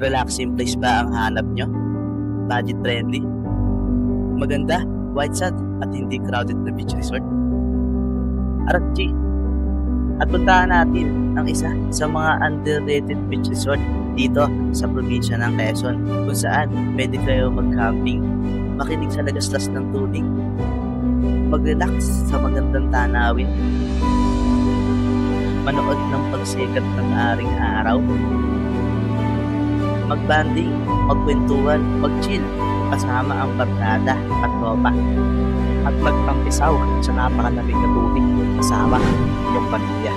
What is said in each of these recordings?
Relaxing place ba ang hanap nyo? Budget friendly? Maganda, white sand at hindi crowded na beach resort? Aratchi! At puntahan natin ang isa sa mga underrated beach resort dito sa probinsya ng Quezon, kung saan pwede kayo mag-camping, makinig sa lagaslas ng tubig, mag-relax sa magandang tanawin, manood ng pagsikat ng aring araw, mag-banding, magkwentuhan, mag-chill kasama ang barkada at tropa, at magtampisaw sa napakalamig na tubig kasama yung pamilya.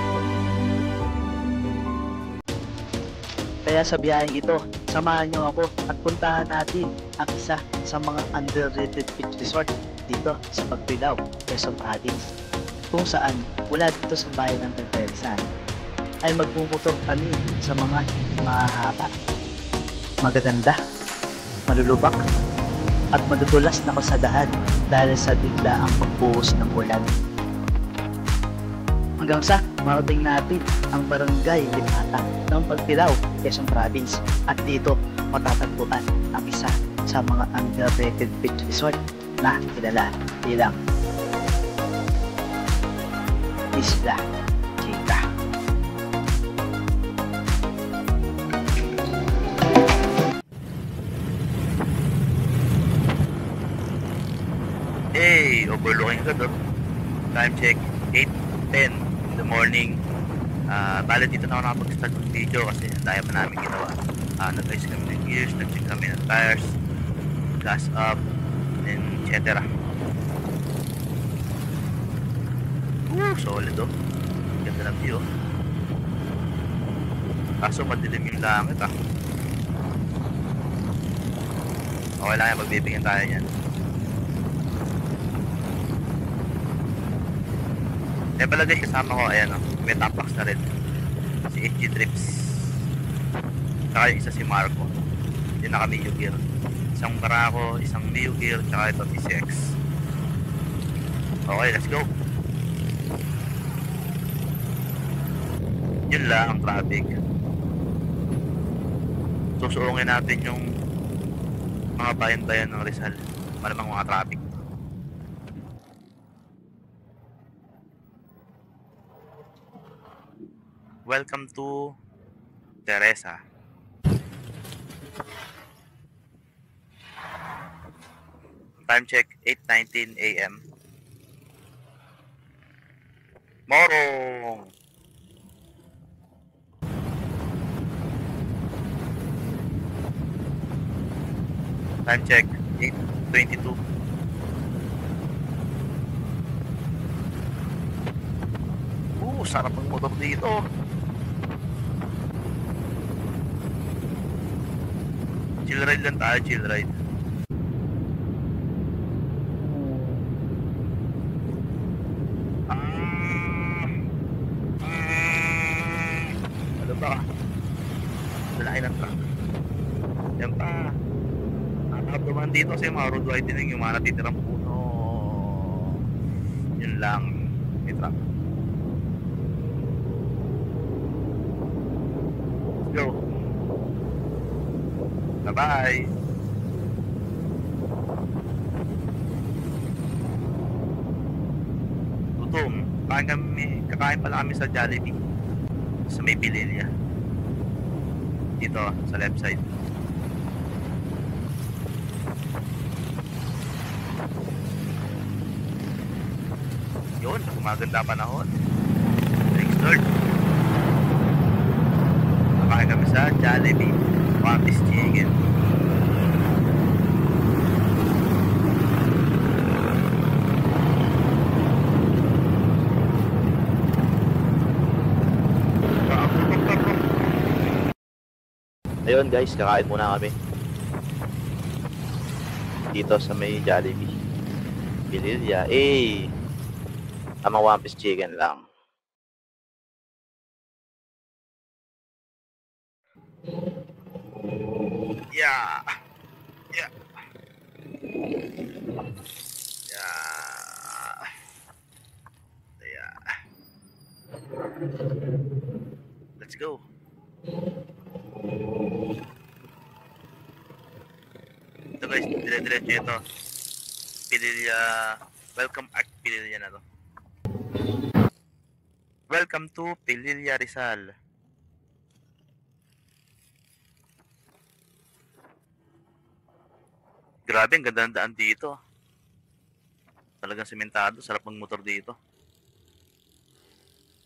Kaya sa biyaheng ito, samahan niyo ako at puntahan natin ang isa sa mga underrated beach resort dito sa Pagbilao, Quezon Province, kung saan mula dito sa bayan ng Pagbilisan ay magmumotor kami sa mga mahahaba, magaganda, malulubak at madudulas na kasadahan dahil sa bigla ang pagbuhos ng ulan. Hanggang sa marating natin ang barangay Limata ng Pagbilao, Quezon Province, at dito matatagpuan ang isa sa mga underrated beach resort na kilala bilang Isla Chica. Hey, overlooking ka doon. Time check, 8:10 in the morning. Bale dito na ako nakapag-start ng video kasi dahil pa namin ginawa. Nag-ice kami ng gears, nag-check kami ng tires, gas up, and etc. Solid oh. Ganda ng view. Kaso madilim yung langit ah. Okay lang yan, magbibigyan tayo niyan. Eh pala guys, kasama ko, ayan o, may top box na rin. Si HG Trips. Saka yung isa si Marco. Hindi naka Mio Gear. Isang Barako, isang Mio Gear, saka ito PCX. Okay, let's go. Yun lang ang traffic. Susuungin natin yung mga bayan-bayan ng Rizal. Malamang mga traffic. Welcome to Teresa. Time check, 8:19 AM. Morong! Time check, 8:22. Sarap ang motor dito. Chill ride lang tayo, chill ride. Ano ba? Malaki ng truck. Yan pa. Nakakabaman dito kasi mga road widening, yung mga natitirang puno. Yun lang. May truck. Let's go. Bye-bye. Gutom. Kakain pala kami sa Jollibee. Sa may Pililya. Dito, sa left side. Yun, gumaganda panahon. Thanks Lord. Kakain kami sa Jollibee. Wampis Chicken. Ayun guys, kakain muna kami dito sa may Jollibee Pililya. Tamang Wampis Chicken lang. Yeah. Yeah. Yeah. Let's go. dire-diretso ito. Pililya, welcome Art Pililya na to. Welcome to Pililya Rizal. Grabe, ang ganda ng daan dito. Talagang sementado, sarap magmotor dito.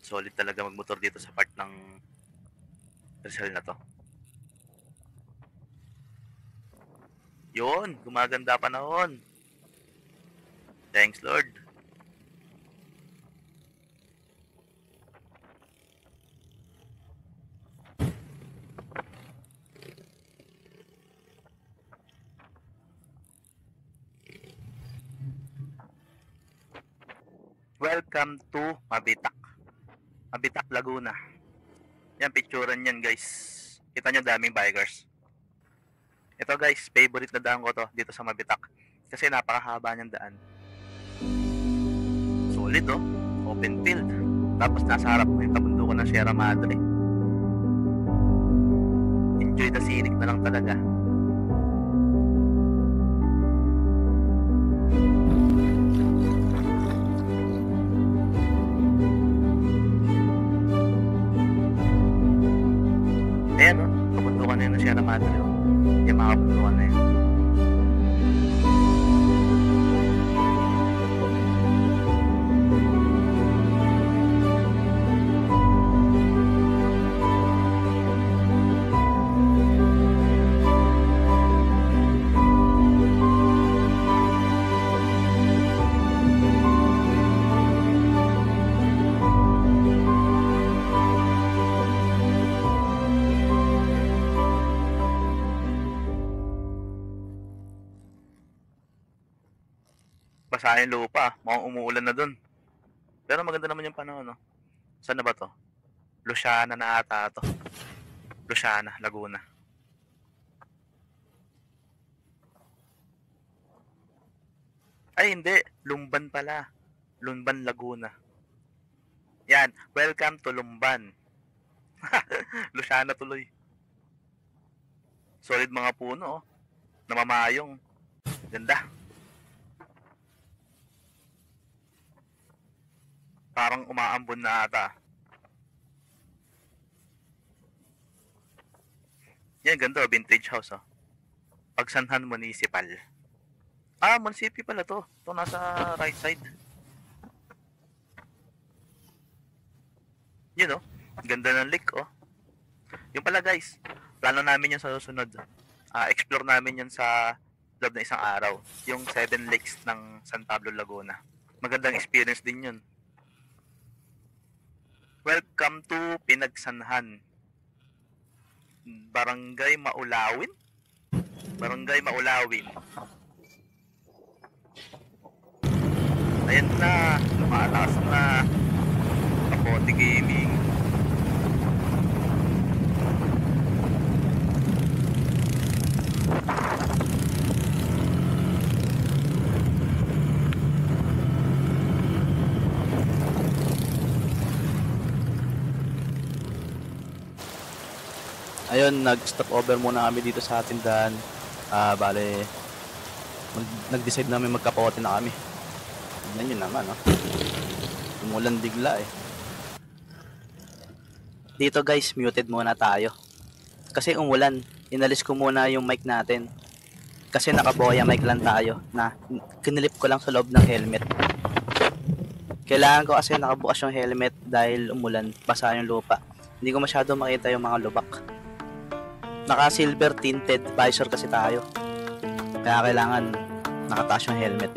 Solid talaga magmotor dito sa part ng Rizal na to. Yun, gumaganda panahon. Thanks Lord. Welcome to Mabitak. Mabitak, Laguna. Yan, picturean yan guys. Kita nyo daming bikers. Ito guys, favorite na daan ko to dito sa Mabitak. Kasi napakahaba niyang daan. Solid oh. Open field. Tapos nasa harap mo yung kabundukan ng Sierra Madre. Enjoy the scenic na lang talaga. Ayan o, kabundukan na yun ng Sierra Madre o. Yung mga kabundukan na yun. Basa yung lupa, mukhang umuulan na dun. Pero maganda naman yung panahon, no? Saan na ba to? Luciana na ata to. Luciana, Laguna. Ay, hindi. Lumban pala. Lumban, Laguna. Yan. Welcome to Lumban. Luciana tuloy. Solid mga puno, oh. Namamayong. Ganda. Parang umaambon na ata. Yan, ganda. Vintage house, oh. Pagsanhan Municipal. Ah, municipal pala to. Ito nasa right side. Yun, oh. Ganda ng lake, oh. Yung pala, guys. Plano namin yun sa susunod. Explore namin yun sa loob ng isang araw. Yung 7 lakes ng San Pablo, Laguna. Magandang experience din yun. Welcome to Pinagsanhan. Barangay Maulawin? Barangay Maulawin. Ayan na. Lumalakas na. Kapote Gaming. Ayun, nag-stop over muna kami dito sa tindahan. Bale, nag-decide namin magkapote na kami. Yan yun naman, no? Umulan bigla eh. Dito guys, muted muna tayo. Kasi umulan, inalis ko muna yung mic natin. Kasi nakaboya mic lang tayo na kinilip ko lang sa loob ng helmet. Kailangan ko kasi nakabukas yung helmet dahil umulan, basa yung lupa. Hindi ko masyado makita yung mga lubak. Naka silver tinted visor kasi tayo. Kaya kailangan nakataas yung helmet.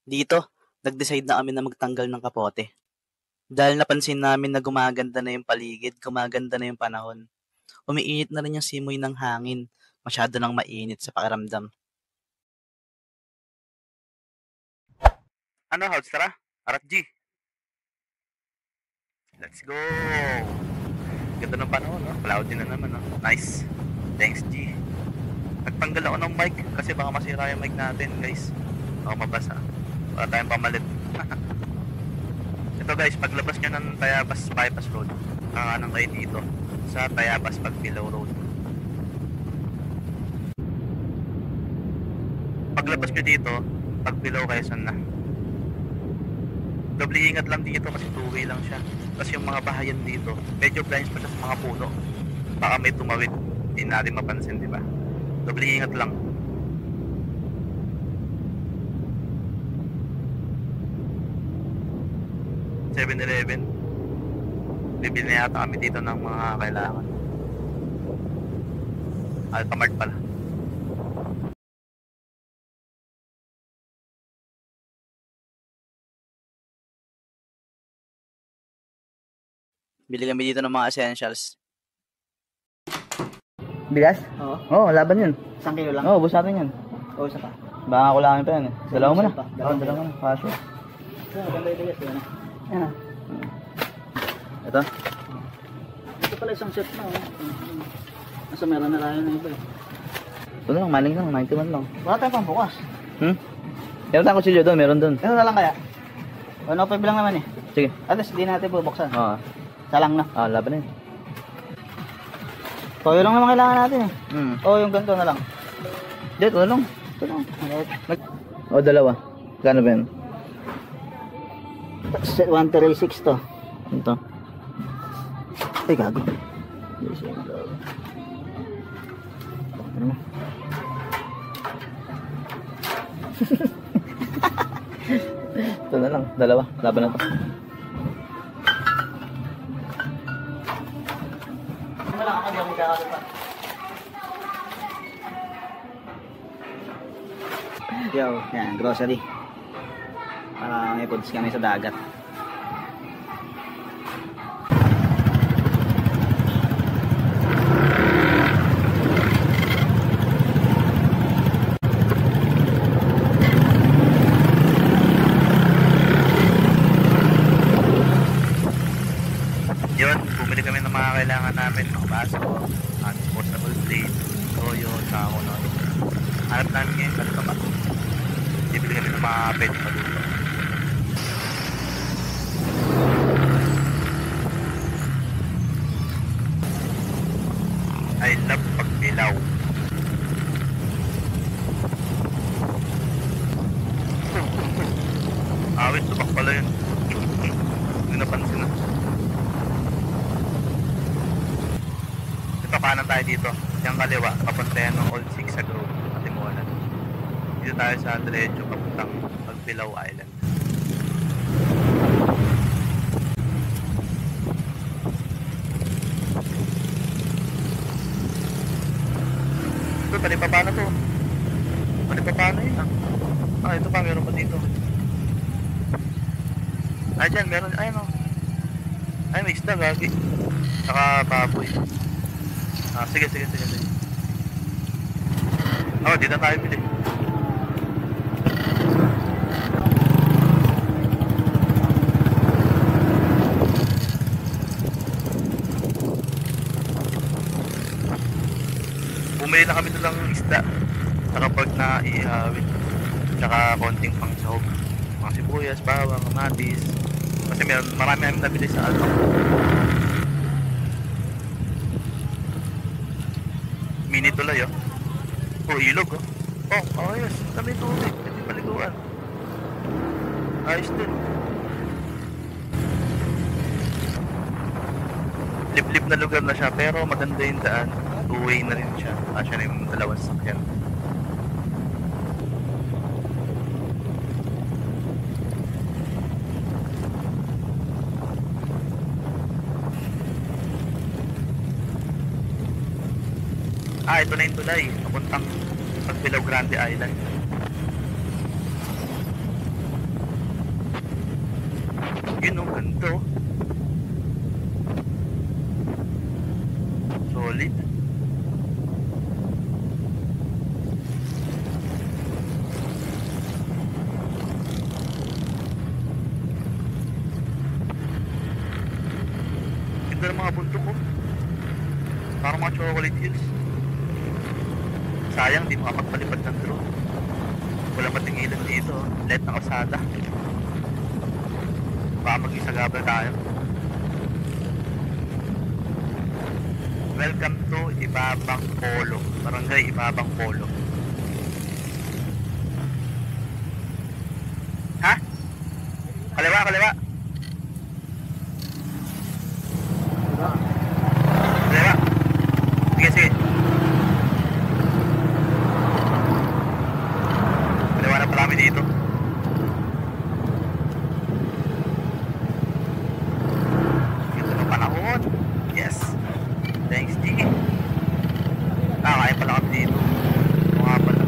Dito, nag-decide na kami na magtanggal ng kapote. Dahil napansin namin na gumaganda na yung paligid, gumaganda na yung panahon. Umiinit na rin yung simoy ng hangin. Masyado nang mainit sa pakiramdam. Ano, House, tara? Arat G. Let's go! Ganda ng panahon, no? Cloudy na naman, no? Nice. Thanks, G. Nagtanggal ako ng mic kasi baka masira yung mic natin, guys. Baka mabasa. Wala tayong pamalit. Ito, guys, paglabas nyo ng Tayabas Bypass Road, kakanan kayo dito sa Tayabas Pagpilaw Road. Paglabas nyo dito, Pagpilaw kayo saan na. Doble ingat lang dito kasi two-way lang siya. Kasi yung mga bahayan dito, medyo blind pa siya sa mga puno. Baka may tumawid, hindi natin mapansin, di ba? Doble ingat lang. (7-Eleven). Bibili na yata kami dito ng mga kailangan. Alphamart pala. Bili kami dito ng mga essentials. Bigas? Oo. Oo, laban yun. 1 kilo lang? Oo, bus natin yan. Oo, isa pa. Baka kulangin pa yan eh. Dalawa mo na. Isa pa. Oo, dalawa mo na. Kaso. Maganda yung bigas yun. Yan. Ito? Ito pala isang set na. Nasa meron na tayo na iba eh. Ito lang, maling lang. 91 lang. Wala tayong pang bukas. Meron tayong kutsilyo doon, meron doon. Ito na lang kaya? 105 lang naman eh. Sige. At least di natin bubuksan. Oo. Salang na. Laban na yun. Toyo lang naman kailangan natin eh. Oo, Yung ganito na lang. ito lang. Ito lang. Oo, dalawa. Kano ba yan? 136 to. Ito. Ay, gago. Ano mo? Ito na lang. Dalawa. Laban na to. Ano lang ako, di ako magkakalit pa. Yo, yan, grocery. May foods kami sa dagat. Yun, bumili kami ng mga kailangan namin, mga baso, disposable plate, toyo, saka kung ano. Hanap namin ngayon, ano ba? Bibili kami ng mga pwede maluto. I love Pagpilaw. Awit, subak pala yun. Hindi napansin na. Ito, kanan tayo dito. Yung kaliwa, papunta yan ng Old Six sa Grove, Katimulan. Dito tayo sa diretso, papuntang Pagpilaw Island. Ito, talipapano to. Talipapano yun ah. Ito pa, meron pa dito. Dyan, meron, ayun o. Ay, may isda, gagi. Saka baboy. Sige. Dito tayo bili. Bumili na kami nilang isda. Saka pag na-iihawin. Tsaka konting pang sahog. Mga sibuyas, bawang, kamatis. Kasi marami namin nabili sa Alpha. Mini tulay oh. Ilog oh. Ayos. Dami tubig. Pwede paliguan. Ayos din. Liblib na lugar na siya pero maganda yung daan. Two-way na rin siya. Siya na yung dalawang sakyan. Ito na yung tulay. Papuntang Pagpilaw Grande Island. Ayun, oh, ganda, oh. Solid. Ganda ng mga bundok, oh. Parang mga chocolate hills. Sayang, di makapagpalipad ng drone. Wala matingilan dito, oh. Let na kalsada. Baka mag-isagabal tayo. Welcome to Ibabang Polo. Barangay Ibabang Polo. Ha? Kaliwa, kaliwa. Kaliwa. Sige, sige. Kaliwa na pala kami dito. Ganda ng panahon. Yes. Thanks, G. Kaya pala kami dito. O nga pala.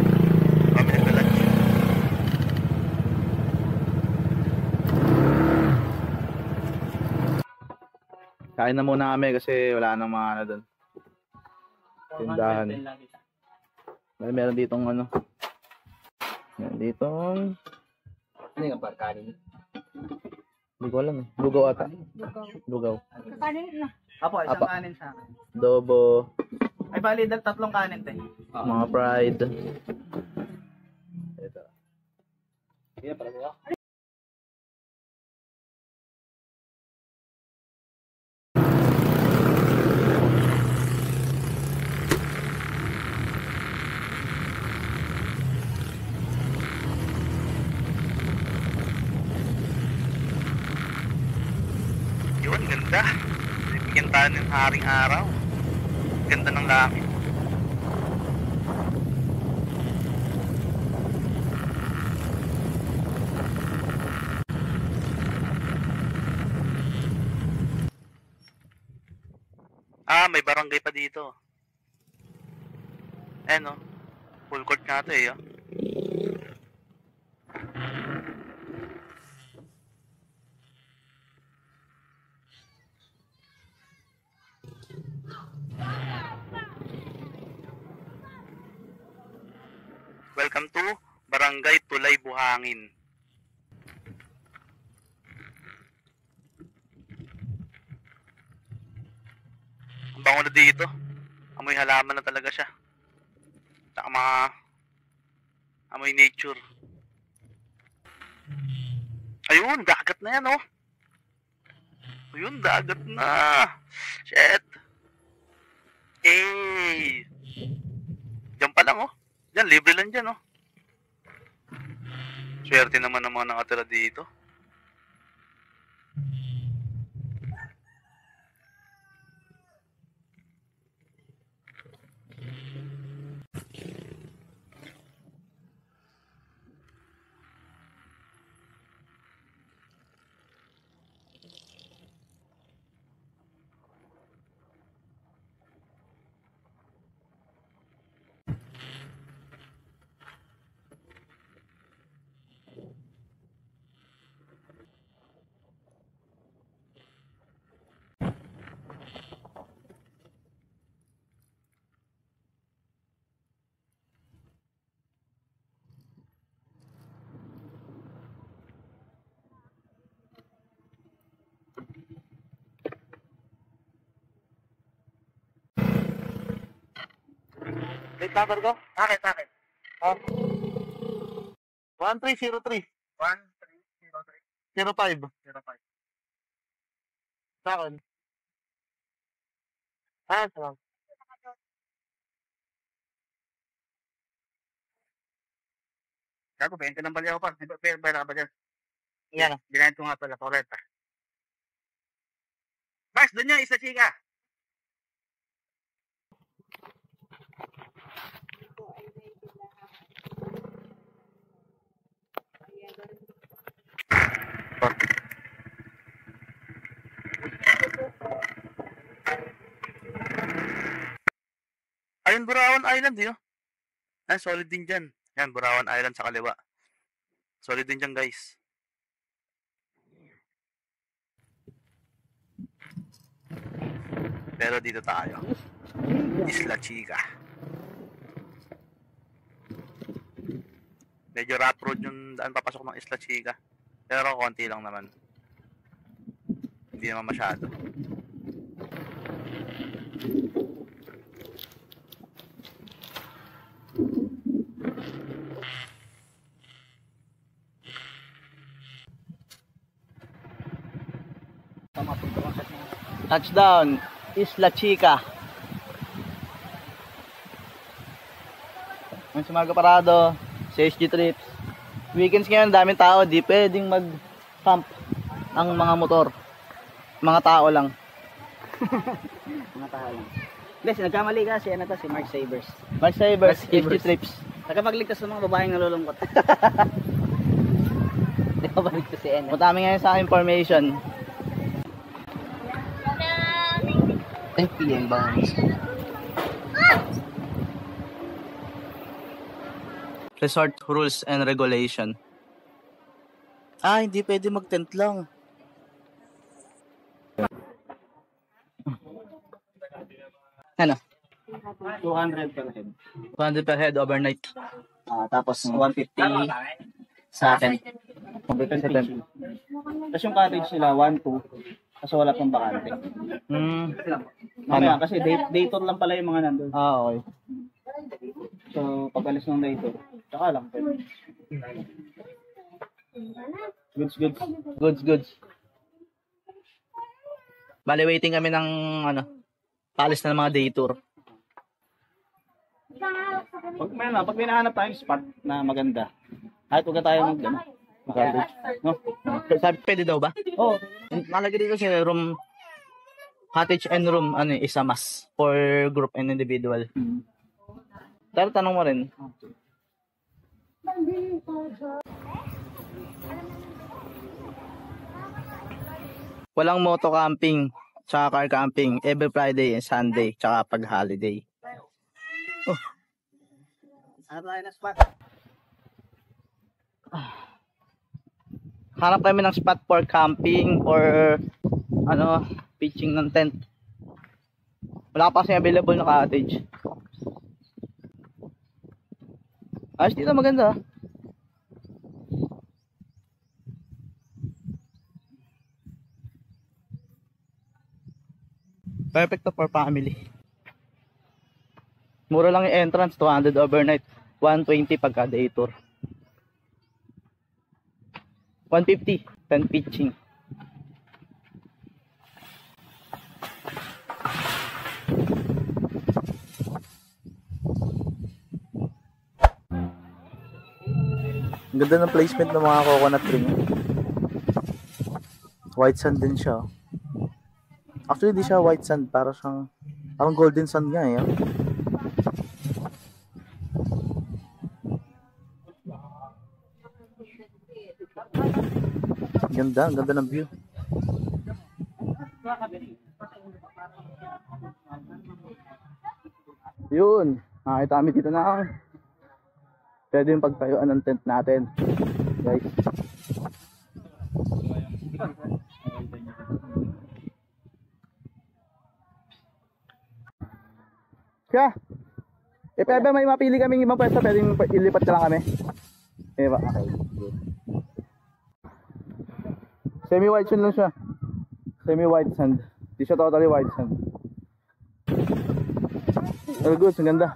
Kami nag-lunch. Kain na muna kami kasi wala nang mga ano doon. Tindahan. Meron ditong ano. Meron ditong... Ano yung kanin? Hindi ko alam eh. Lugaw ata. Lugaw. Kakanin na. Apo, isang Apa. kanin sa akin. Adobo. Ay, bali, tatlong kanin, te. Mga fried. Ito. Sige, para sa'yo. Yun, ganda. Bigyan tayo ng haring araw. Ganda ng langit. Ah, may barangay pa dito. Eh no, full court nga ito eh. Oh. Welcome to Barangay Tulay Buhangin. Ang bango na dito. Amoy halaman na talaga siya. Tsaka mga amoy nature. Ayun, dagat na yan, oh. Ayun, dagat na. Shit. Eh. Diyan pa lang, oh. Diyan, libre lang dyan, oh. Swerte naman ng mga nakatira dito. Wait, number ko? Bakit? 1303. 1303. 05. 05. Sa akin. Ah, salamat. Gago, 20 ng bali ako pa. Pero ba ba dyan? Yan. Ginahin ko nga pala, correct. Bas, doon niya, isa chika. Ayun, Burawan Island, yun. Ah, solid din dyan. Yan, Burawan Island sa kaliwa. Solid din dyan, guys. Pero dito tayo. Isla Chica. Medyo rough road yung daan papasok ng Isla Chica. Pero konti lang naman. Hindi naman masyado. Touchdown, Isla Chica. Ang Sumarga Parado, CSG Trips. Weekends ngayon, daming tao, di pwedeng mag-camp ang mga motor. Mga tao lang. Mga tao lang. Guys, nagkamali ka si si Mark Sabers. Mark Sabers, Mark CSG Sabers. Trips. Nakapagligtas ng mga babaeng nalulungkot. Nakapagligtas ko si Enat. Punta kami ngayon sa information. 10 PM bounce. Resort rules and regulation. Hindi pwede mag-tent lang. Ano? 200 per head. 200 per head overnight. Tapos 150 sa atin. Sa tent. Tapos yung cottage nila 1-2. Kasi wala pang bakante. Mamaya kasi day tour lang pala yung mga nandun. Okay. So pag alis ng day tour, tsaka lang. Goods. Bale, waiting kami ng paalis na ng mga day tour. Pag may nahanap tayong spot na maganda, kahit huwag na tayo mag-cottage. No? Sabi, pwede daw ba? Oo. Nalagay dito sa room, cottage and room, isa mas for group and individual. Pero tanong mo rin. Walang moto camping, tsaka car camping, every Friday and Sunday, tsaka pag holiday. Hanap tayo ng spot. Hanap kami ng spot for camping or pitching ng tent. Wala pa kasi available na cottage. Ayos dito, maganda. Perfect to for family. Mura lang yung entrance, 200 overnight, 120 pagka day tour. 150, 10 pitching. Ang ganda ng placement ng mga coconut tree. White sand din siya. Actually, di siya white sand. Parang golden sand nga eh. Ang ganda ng view. Yun, nakita kami dito na. Pwede yung pagtayuan ng tent natin, guys. Kaya, if ever may mapili kaming ibang pwesto, pwedeng ilipat na lang kami. Diba? Okay, good. Semi-white sand lang siya. Semi-white sand. Di siya totally white sand. Pero good, ang ganda.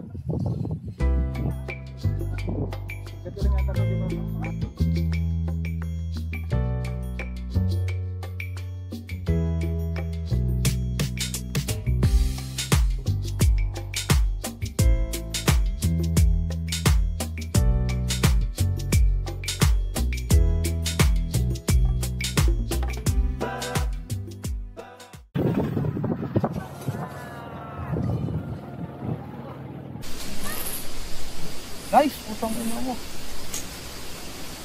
Guys, putang ina mo.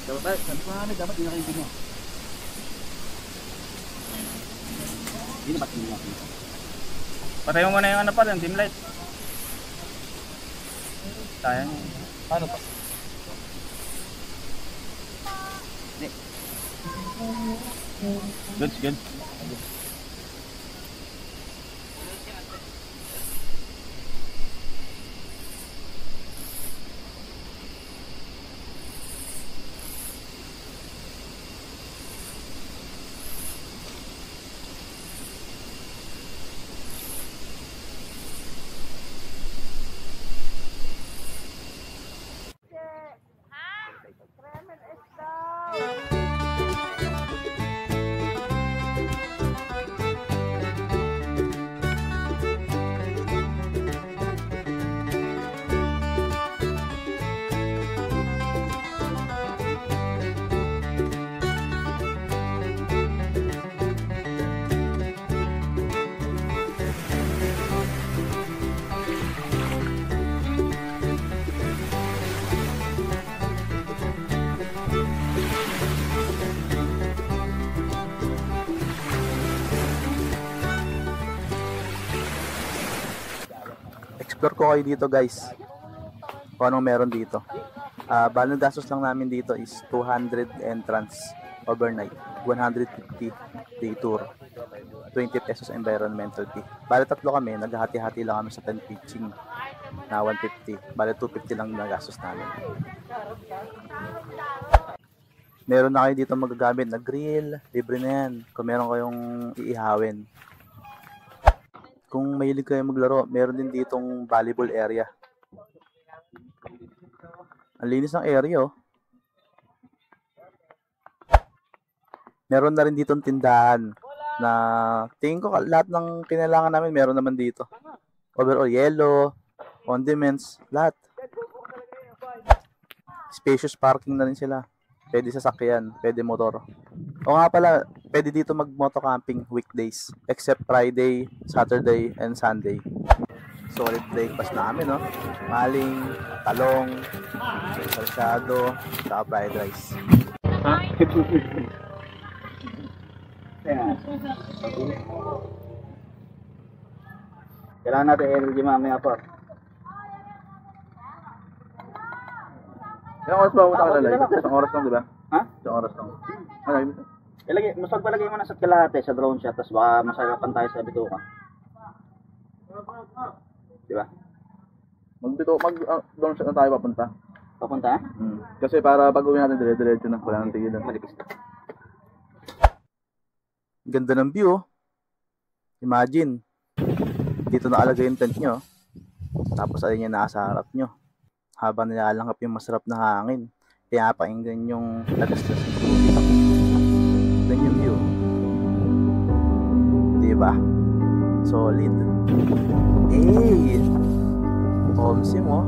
Dapat di na kayo mo. Hindi na ba't hindi natin? Patayin mo muna yung yung dim light. Sayang. Paano pa? Good. explore ko kayo dito guys. Kung anong meron dito. Bali ng gastos lang namin dito is 200 entrance overnight, 150 day tour, 20 pesos environmental fee. Bali tatlo kami, naghahati-hati lang kami sa 10 pitching na 150. Bali 250 lang na gastos namin. Meron na kayo dito magagamit na grill, libre na yan kung meron kayong iihawin. Kung mahilig kayo maglaro, meron din ditong volleyball area. Ang linis ng area, oh. Meron na rin ditong tindahan na tingin ko lahat ng kinailangan namin meron naman dito. Overall, yellow, condiments, lahat. Spacious parking na rin sila. Pwede sasakyan, pwede motor. O nga pala, pwede dito mag-moto camping weekdays, except Friday, Saturday, and Sunday. Solid breakfast namin, no? Maling, talong, salsado, saka fried rice. Kailangan natin energy mamaya pa. Ilang oras ba pumunta ka lalay? Isang oras lang, di ba? Ha? Isang oras lang. Ay, Mas pagpalagay mo na sa kalahati sa drone shot, tapos baka masarapan tayo sa bituka. Di ba? Mag-down shot na tayo papunta. Papunta? Kasi para pag uwi natin, dire-diretso na. Wala nang tigilan. Malipis na. Ganda ng view, oh. Imagine, dito nakalagay yung tent nyo. Tapos ayun yung nasa harap nyo. Habang nilalangkap yung masarap na hangin. Kaya pakinggan yung lagaslas ng tubig. Then yung view. Diba? Solid. Hey! Homsim, oh.